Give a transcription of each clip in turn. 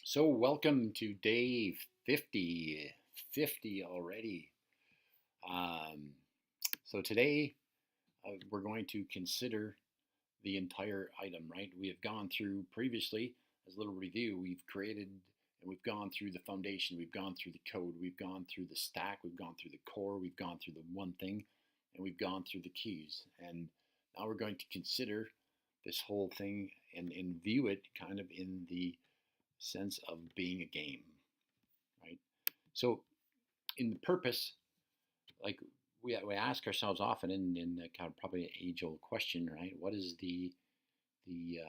So, welcome to day 50, 50 already. Um, so, today we're going to consider the entire item, right? We have gone through previously, as a little review, we've created and we've gone through the foundation, we've gone through the code, we've gone through the stack, we've gone through the core, we've gone through the one thing, and we've gone through the keys. And now we're going to consider this whole thing and view it kind of in the sense of being a game, right? So, in the purpose, like we ask ourselves often in kind of probably an age old question, right? What is the the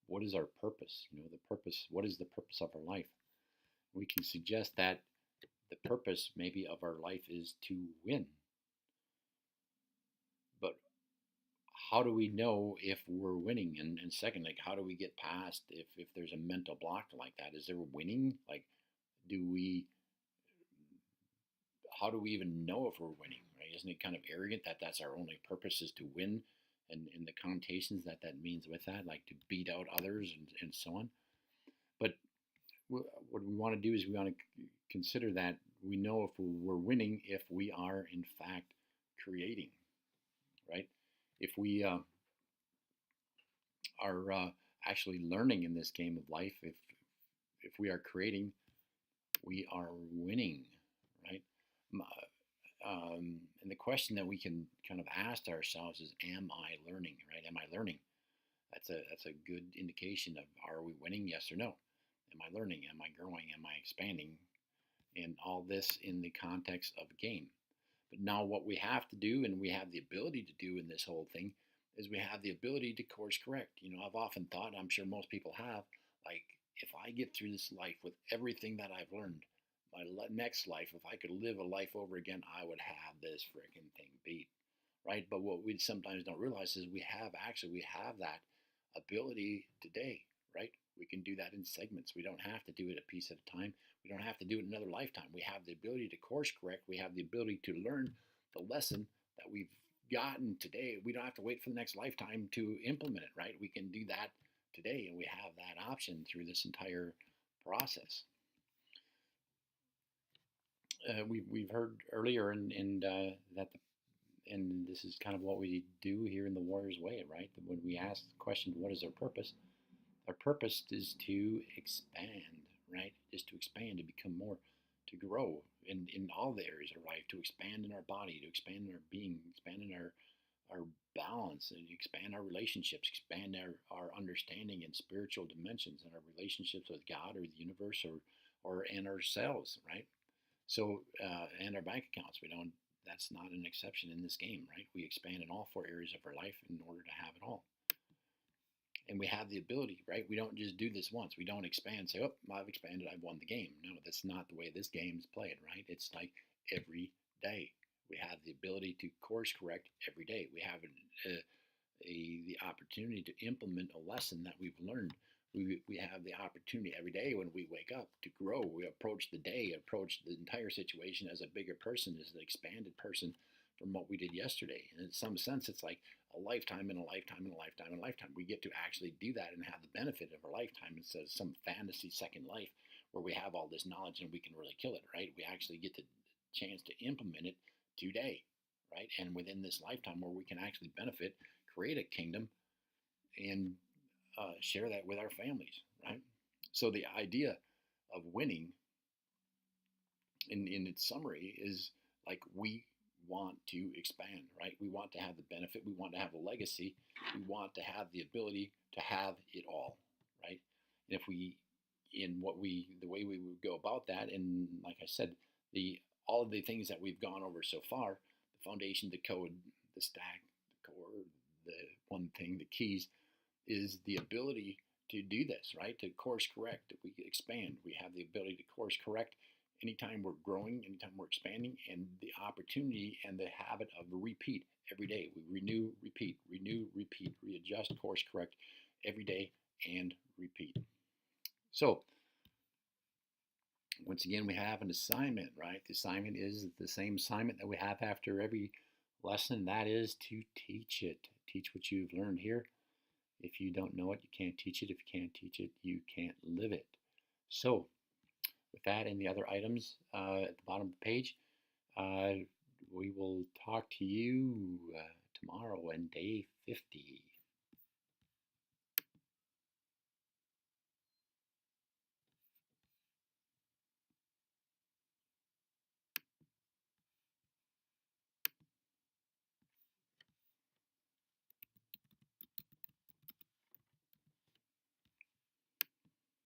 what is our purpose? The purpose. What is the purpose of our life? We can suggest that the purpose maybe of our life is to win, but how do we know if we're winning? And second, like how do we get past if there's a mental block like that? Is there winning? Like, do we how do we even know if we're winning, right? Isn't it kind of arrogant that that's our only purpose is to win, and the connotations that that means with that, like to beat out others and so on. But what we want to do is we want to consider that we know if we're winning if we are in fact creating, right? If we are actually learning in this game of life, if we are creating, we are winning, right? And the question that we can kind of ask ourselves is, am I learning, right? Am I learning? That's a good indication of, are we winning, yes or no? Am I learning? Am I growing? Am I expanding? And all this in the context of a game. But now what we have to do, and we have the ability to do in this whole thing, is we have the ability to course correct. I've often thought, I'm sure most people have, like, if I get through this life with everything that I've learned, my next life, if I could live a life over again, I would have this freaking thing beat, right? But what we sometimes don't realize is we have that ability today, right? We can do that in segments. We don't have to do it a piece at a time. We don't have to do it another lifetime. We have the ability to course correct. We have the ability to learn the lesson that we've gotten today. We don't have to wait for the next lifetime to implement it, right? We can do that today, and we have that option through this entire process. We've heard earlier that and this is kind of what we do here in the Warriors Way, right? When we ask the question, what is our purpose? Our purpose is to expand, right? Is to expand, to become more, to grow in all the areas of life, to expand in our body, to expand in our being, expand in our balance, and expand our relationships, expand our understanding in spiritual dimensions and our relationships with God or the universe or and ourselves, right? So, and our bank accounts, we don't. That's not an exception in this game, right? We expand in all four areas of our life in order to have it all, and we have the ability, right? We don't just do this once. We don't expand, say, "Oh, I've expanded, I've won the game." No, that's not the way this game is played, right? It's like every day we have the ability to course correct every day. We have the opportunity to implement a lesson that we've learned. We have the opportunity every day when we wake up to grow. We approach the day, approach the entire situation as a bigger person, as an expanded person from what we did yesterday. And in some sense, it's like a lifetime and a lifetime and a lifetime and a lifetime. We get to actually do that and have the benefit of our lifetime instead of some fantasy second life where we have all this knowledge and we can really kill it, right? We actually get the chance to implement it today, right? And within this lifetime where we can actually benefit, create a kingdom, and share that with our families, right? So the idea of winning, in its summary, is like we want to expand, right? We want to have the benefit. We want to have a legacy. We want to have the ability to have it all, right? And if we, in what we, the way we would go about that, and like I said, the all of the things that we've gone over so far, the foundation, the code, the stack, the core, the one thing, the keys, is the ability to do this, right? To course correct. We expand. We have the ability to course correct anytime we're growing, anytime we're expanding, and the opportunity and the habit of repeat every day. We renew, repeat, readjust, course correct every day, and repeat. So, once again, we have an assignment, right? The assignment is the same assignment that we have after every lesson. That is to teach it. Teach what you've learned here. If you don't know it, you can't teach it. If you can't teach it, you can't live it. So, with that and the other items at the bottom of the page, we will talk to you tomorrow and day 50.